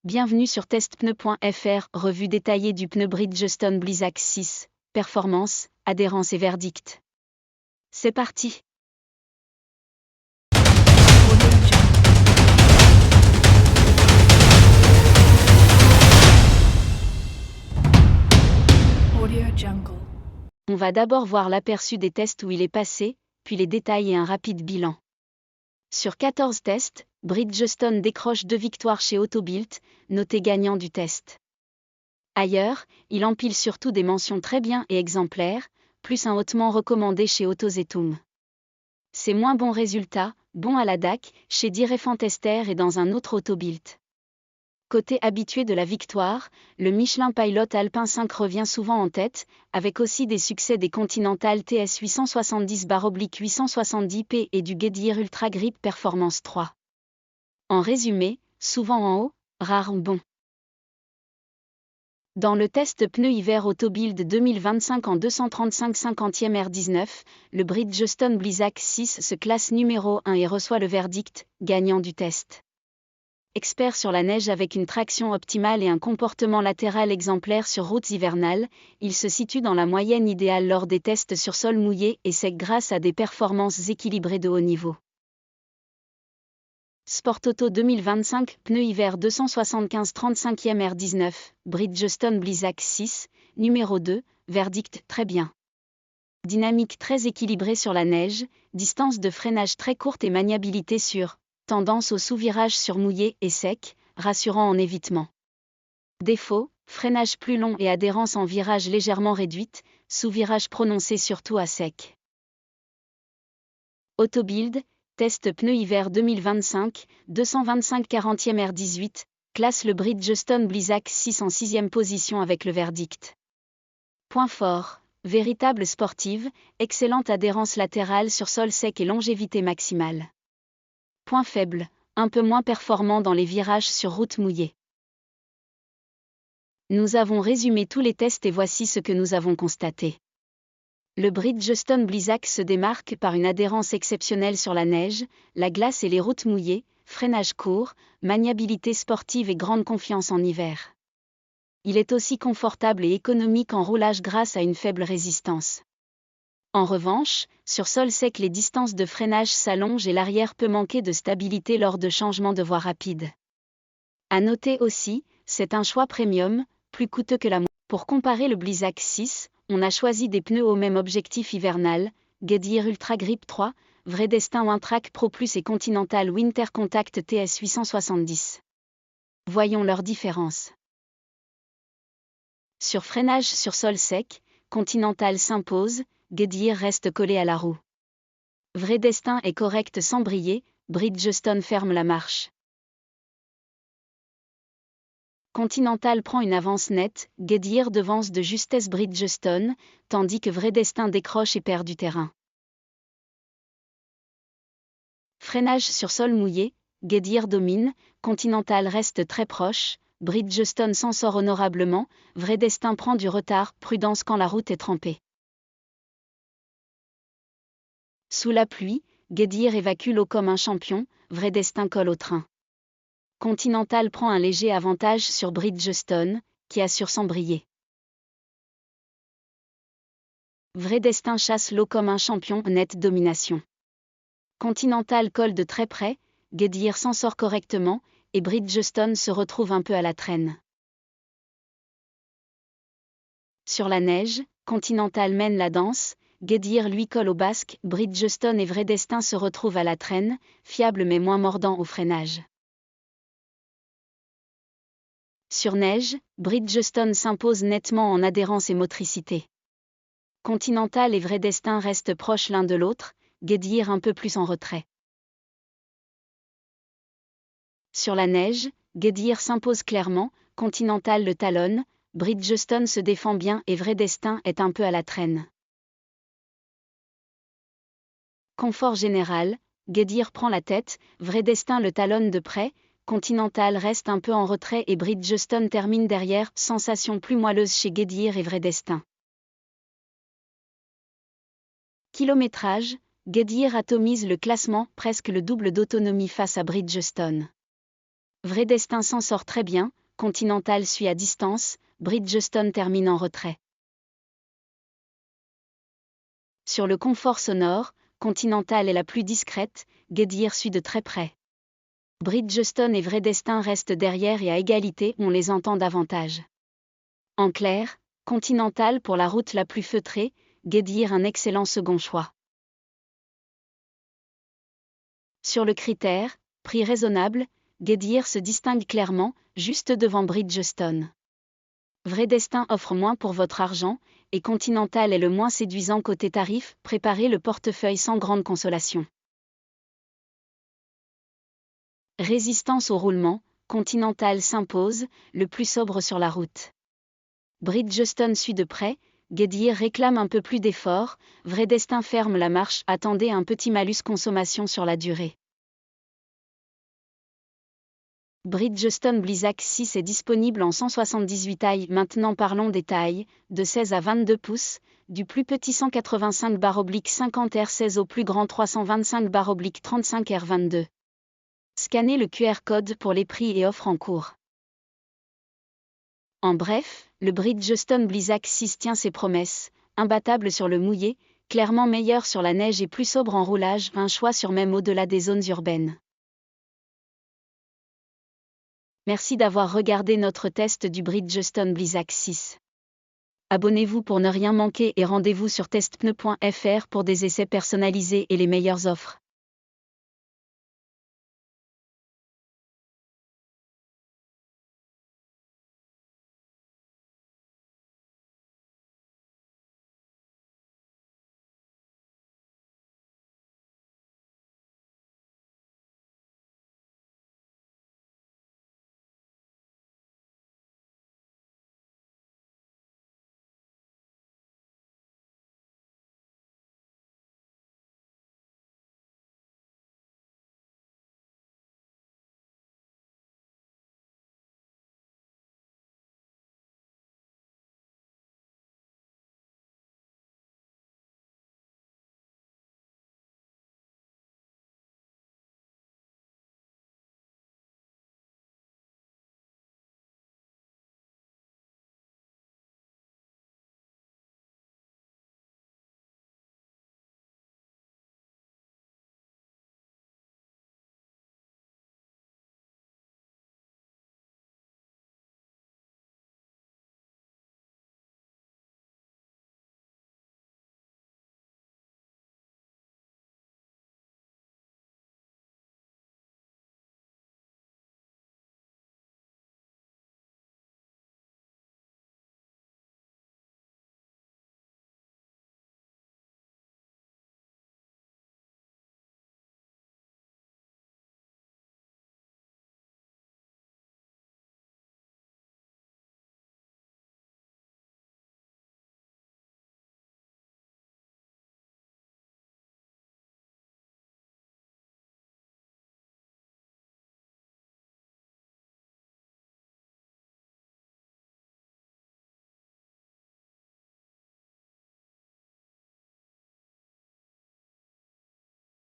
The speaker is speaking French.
Bienvenue sur testpneu.fr, revue détaillée du pneu Bridgestone Blizzak 6, performance, adhérence et verdict. C'est parti. On va d'abord voir l'aperçu des tests où il est passé, puis les détails et un rapide bilan. Sur 14 tests, Bridgestone décroche 2 victoires chez Autobilt, noté gagnant du test. Ailleurs, il empile surtout des mentions très bien et exemplaires, plus un hautement recommandé chez AutoZetum. Ses moins bons résultats, bons à la DAC, chez Direfan Tester et dans un autre Autobilt. Côté habitué de la victoire, le Michelin Pilot Alpin 5 revient souvent en tête, avec aussi des succès des Continental TS 870/870P et du Goodyear Ultra Grip Performance 3. En résumé, souvent en haut, rare en bon. Dans le test pneu hiver Autobild 2025 en 235 50e R19, le Bridgestone Blizzak 6 se classe numéro 1 et reçoit le verdict, gagnant du test. Expert sur la neige avec une traction optimale et un comportement latéral exemplaire sur routes hivernales, il se situe dans la moyenne idéale lors des tests sur sol mouillé et sec grâce à des performances équilibrées de haut niveau. Sport Auto 2025, pneu hiver 275 35e R19, Bridgestone Blizzak 6, numéro 2, verdict très bien. Dynamique très équilibrée sur la neige, distance de freinage très courte et maniabilité sûre, tendance au sous-virage sur mouillé et sec, rassurant en évitement. Défaut, freinage plus long et adhérence en virage légèrement réduite, sous-virage prononcé surtout à sec. Autobild, test pneu hiver 2025, 225 40e R18, classe le Bridgestone Blizzak 6 en 6e position avec le verdict. Point fort, véritable sportive, excellente adhérence latérale sur sol sec et longévité maximale. Point faible, un peu moins performant dans les virages sur route mouillée. Nous avons résumé tous les tests et voici ce que nous avons constaté. Le Bridgestone Blizzak se démarque par une adhérence exceptionnelle sur la neige, la glace et les routes mouillées, freinage court, maniabilité sportive et grande confiance en hiver. Il est aussi confortable et économique en roulage grâce à une faible résistance. En revanche, sur sol sec les distances de freinage s'allongent et l'arrière peut manquer de stabilité lors de changements de voie rapides. À noter aussi, c'est un choix premium, plus coûteux que la moyenne. Pour comparer le Blizzak 6, on a choisi des pneus au même objectif hivernal, Goodyear Ultra Grip 3, Vredestin Wintrack Pro Plus et Continental Winter Contact TS 870. Voyons leurs différences. Sur freinage sur sol sec, Continental s'impose, Goodyear reste collé à la roue. Vredestin est correct sans briller, Bridgestone ferme la marche. Continental prend une avance nette, Goodyear devance de justesse Bridgestone, tandis que Vredestin décroche et perd du terrain. Freinage sur sol mouillé, Goodyear domine, Continental reste très proche, Bridgestone s'en sort honorablement, Vredestin prend du retard, prudence quand la route est trempée. Sous la pluie, Goodyear évacue l'eau comme un champion, Vredestin colle au train. Continental prend un léger avantage sur Bridgestone, qui assure sans briller. Vredestin chasse l'eau comme un champion, nette domination. Continental colle de très près, Goodyear s'en sort correctement, et Bridgestone se retrouve un peu à la traîne. Sur la neige, Continental mène la danse, Goodyear lui colle au basque, Bridgestone et Vredestin se retrouvent à la traîne, fiables mais moins mordants au freinage. Sur neige, Bridgestone s'impose nettement en adhérence et motricité. Continental et Vredestin restent proches l'un de l'autre, Goodyear un peu plus en retrait. Sur la neige, Goodyear s'impose clairement, Continental le talonne, Bridgestone se défend bien et Vredestin est un peu à la traîne. Confort général, Goodyear prend la tête, Vredestin le talonne de près, Continental reste un peu en retrait et Bridgestone termine derrière, sensation plus moelleuse chez Goodyear et Vredestin. Kilométrage, Goodyear atomise le classement, presque le double d'autonomie face à Bridgestone. Vredestin s'en sort très bien, Continental suit à distance, Bridgestone termine en retrait. Sur le confort sonore, Continental est la plus discrète, Goodyear suit de très près. Bridgestone et Vredestin restent derrière et à égalité, on les entend davantage. En clair, Continental pour la route la plus feutrée, Goodyear un excellent second choix. Sur le critère, prix raisonnable, Goodyear se distingue clairement, juste devant Bridgestone. Vredestin offre moins pour votre argent, et Continental est le moins séduisant côté tarif, préparez le portefeuille sans grande consolation. Résistance au roulement, Continental s'impose, le plus sobre sur la route. Bridgestone suit de près, Goodyear réclame un peu plus d'effort, Vredestin ferme la marche, attendez un petit malus consommation sur la durée. Bridgestone Blizzak 6 est disponible en 178 tailles. Maintenant parlons des tailles, de 16 à 22 pouces, du plus petit 185/50 R16 au plus grand 325/35 R22. Scannez le QR code pour les prix et offres en cours. En bref, le Bridgestone Blizzak 6 tient ses promesses, imbattable sur le mouillé, clairement meilleur sur la neige et plus sobre en roulage, un choix sûr même au-delà des zones urbaines. Merci d'avoir regardé notre test du Bridgestone Blizzak 6. Abonnez-vous pour ne rien manquer et rendez-vous sur testpneu.fr pour des essais personnalisés et les meilleures offres.